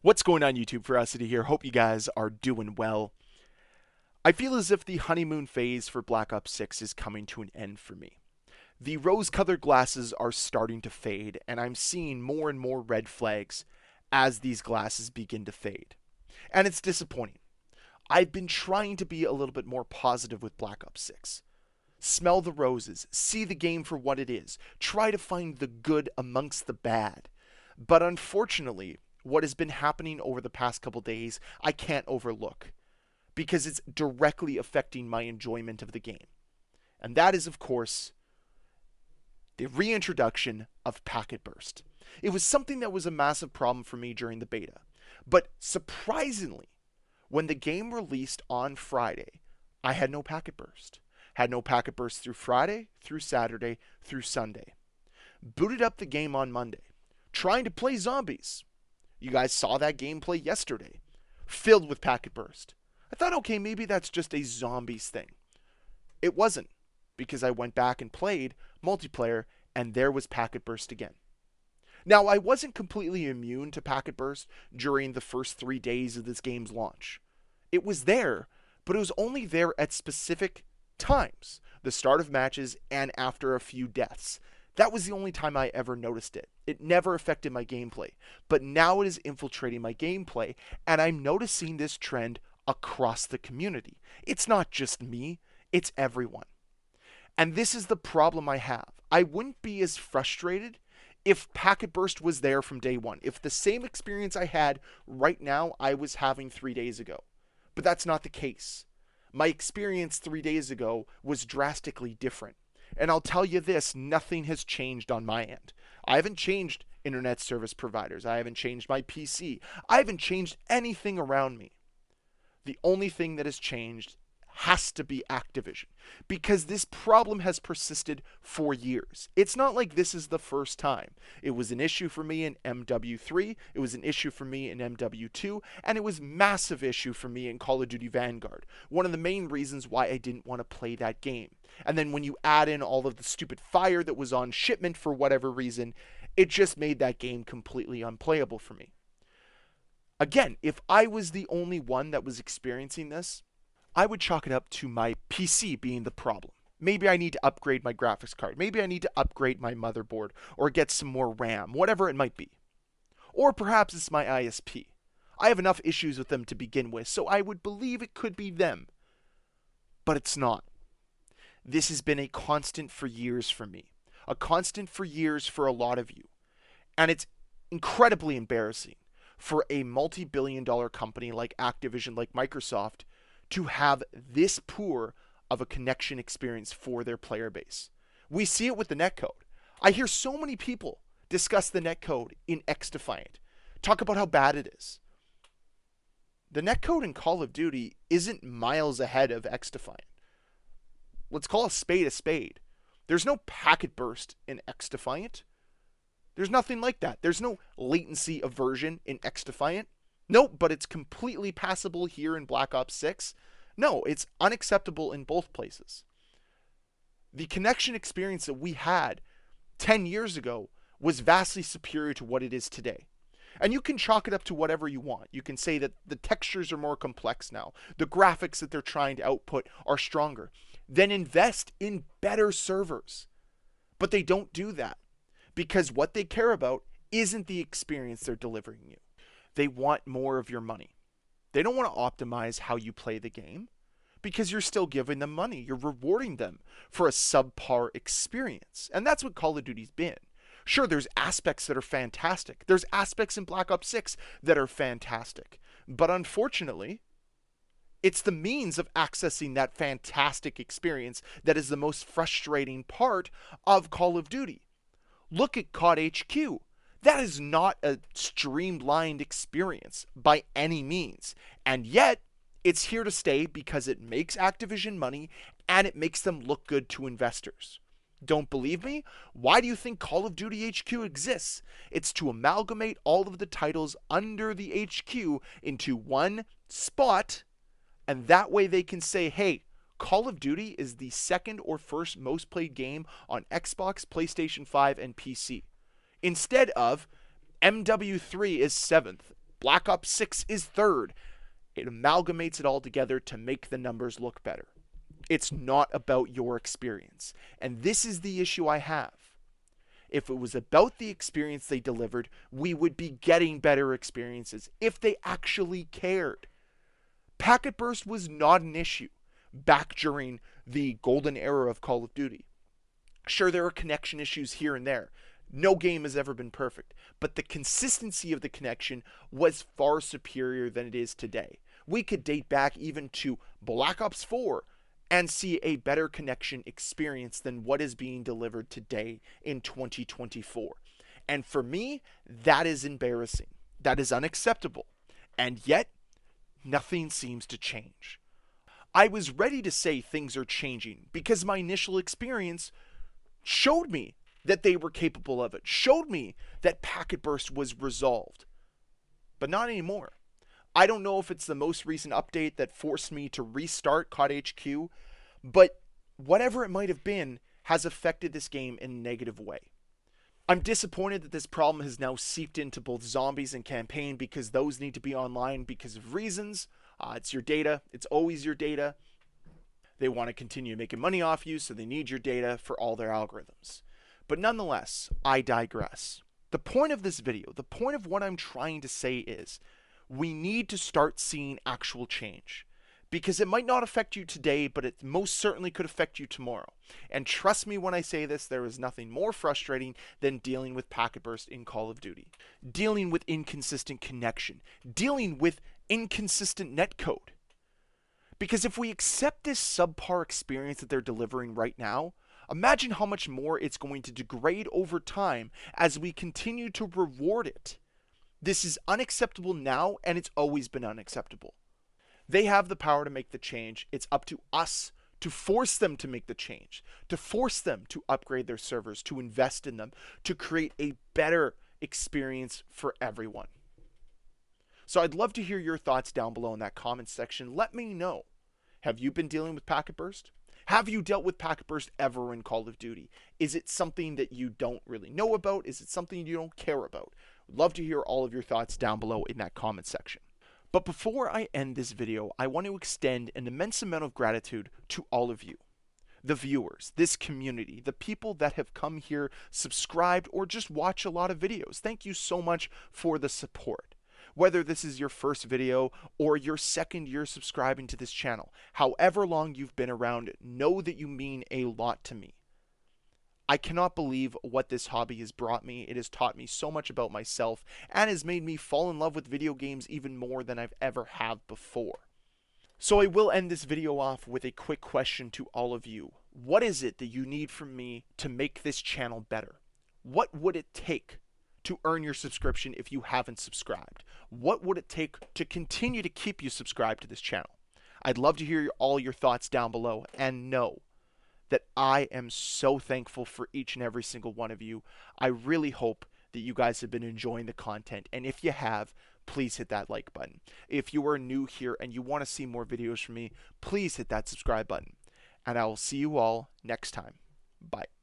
What's going on, YouTube? Ferocity here. Hope you guys are doing well. I feel as if the honeymoon phase for Black Ops 6 is coming to an end for me. The rose-colored glasses are starting to fade, and I'm seeing more and more red flags as these glasses begin to fade. And it's disappointing. I've been trying to be a little bit more positive with Black Ops 6. Smell the roses, see the game for what it is, try to find the good amongst the bad. But unfortunately, what has been happening over the past couple days, I can't overlook because it's directly affecting my enjoyment of the game. And that is, of course, the reintroduction of Packet Burst. It was something that was a massive problem for me during the beta. But surprisingly, when the game released on Friday, I had no Packet Burst. Had no Packet Burst through Friday, through Saturday, through Sunday. Booted up the game on Monday, trying to play zombies. You guys saw that gameplay yesterday, filled with Packet Burst. I thought, okay, maybe that's just a zombies thing. It wasn't, because I went back and played multiplayer, and there was Packet Burst again. Now, I wasn't completely immune to Packet Burst during the first 3 days of this game's launch. It was there, but it was only there at specific times, the start of matches and after a few deaths. That was the only time I ever noticed it. It never affected my gameplay, but now it is infiltrating my gameplay, and I'm noticing this trend across the community. It's not just me, it's everyone. And this is the problem I have. I wouldn't be as frustrated if Packet Burst was there from day one, if the same experience I had right now I was having 3 days ago. But that's not the case. My experience 3 days ago was drastically different. And I'll tell you this, nothing has changed on my end. I haven't changed internet service providers. I haven't changed my PC. I haven't changed anything around me. The only thing that has changed has to be Activision, because this problem has persisted for years. It's not like this is the first time. It was an issue for me in MW3, it was an issue for me in MW2, and it was a massive issue for me in Call of Duty Vanguard. One of the main reasons why I didn't want to play that game. And then when you add in all of the stupid fire that was on shipment for whatever reason, it just made that game completely unplayable for me. Again, if I was the only one that was experiencing this, I would chalk it up to my PC being the problem. Maybe I need to upgrade my graphics card. Maybe I need to upgrade my motherboard or get some more RAM, whatever it might be. Or perhaps it's my ISP. I have enough issues with them to begin with, so I would believe it could be them. But it's not. This has been a constant for years for me. A constant for years for a lot of you. And it's incredibly embarrassing for a multi-billion-dollar company like Activision, like Microsoft, to have this poor of a connection experience for their player base. We see it with the netcode. I hear so many people discuss the netcode in XDefiant, talk about how bad it is. The netcode in Call of Duty isn't miles ahead of XDefiant. Let's call a spade a spade. There's no packet burst in XDefiant. There's nothing like that. There's no latency aversion in XDefiant. Nope, but it's completely passable here in Black Ops 6. No, it's unacceptable in both places. The connection experience that we had 10 years ago was vastly superior to what it is today. And you can chalk it up to whatever you want. You can say that the textures are more complex now. The graphics that they're trying to output are stronger. Then invest in better servers. But they don't do that, because what they care about isn't the experience they're delivering you. They want more of your money. They don't want to optimize how you play the game, because you're still giving them money. You're rewarding them for a subpar experience. And that's what Call of Duty's been. Sure, there's aspects that are fantastic. There's aspects in Black Ops 6 that are fantastic. But unfortunately, it's the means of accessing that fantastic experience that is the most frustrating part of Call of Duty. Look at COD HQ. That is not a streamlined experience by any means. And yet, it's here to stay because it makes Activision money and it makes them look good to investors. Don't believe me? Why do you think Call of Duty HQ exists? It's to amalgamate all of the titles under the HQ into one spot, and that way they can say, hey, Call of Duty is the second or first most played game on Xbox, PlayStation 5, and PC. Instead of MW3 is 7th, Black Ops 6 is third. It amalgamates it all together to make the numbers look better. It's not about your experience. And this is the issue I have. If it was about the experience they delivered, we would be getting better experiences if they actually cared. Packet burst was not an issue back during the golden era of Call of Duty. Sure, there are connection issues here and there. No game has ever been perfect, but the consistency of the connection was far superior than it is today. We could date back even to Black Ops 4 and see a better connection experience than what is being delivered today in 2024. And for me, that is embarrassing. That is unacceptable. And yet, nothing seems to change. I was ready to say things are changing because my initial experience showed me that they were capable of it, showed me that packet burst was resolved. But not anymore. I don't know if it's the most recent update that forced me to restart COD HQ, but whatever it might have been has affected this game in a negative way. I'm disappointed that this problem has now seeped into both zombies and campaign because those need to be online because of reasons. It's your data. It's always your data. They want to continue making money off you, so they need your data for all their algorithms. But nonetheless, I digress. The point of this video, the point of what I'm trying to say is, we need to start seeing actual change. Because it might not affect you today, but it most certainly could affect you tomorrow. And trust me when I say this, there is nothing more frustrating than dealing with packet burst in Call of Duty. Dealing with inconsistent connection. Dealing with inconsistent netcode. Because if we accept this subpar experience that they're delivering right now, imagine how much more it's going to degrade over time as we continue to reward it. This is unacceptable now, and it's always been unacceptable. They have the power to make the change. It's up to us to force them to make the change, to force them to upgrade their servers, to invest in them, to create a better experience for everyone. So I'd love to hear your thoughts down below in that comment section. Let me know. Have you been dealing with packet burst? Have you dealt with packet burst ever in Call of Duty? Is it something that you don't really know about? Is it something you don't care about? I'd love to hear all of your thoughts down below in that comment section. But before I end this video, I want to extend an immense amount of gratitude to all of you. The viewers, this community, the people that have come here, subscribed, or just watch a lot of videos. Thank you so much for the support. Whether this is your first video or your second year subscribing to this channel, however long you've been around, know that you mean a lot to me. I cannot believe what this hobby has brought me. It has taught me so much about myself and has made me fall in love with video games even more than I've ever have before. So I will end this video off with a quick question to all of you. What is it that you need from me to make this channel better? What would it take to earn your subscription if you haven't subscribed? What would it take to continue to keep you subscribed to this channel? I'd love to hear all your thoughts down below, and know that I am so thankful for each and every single one of you. I really hope that you guys have been enjoying the content, and if you have, please hit that like button. If you are new here and you want to see more videos from me, please hit that subscribe button. And I will see you all next time. Bye.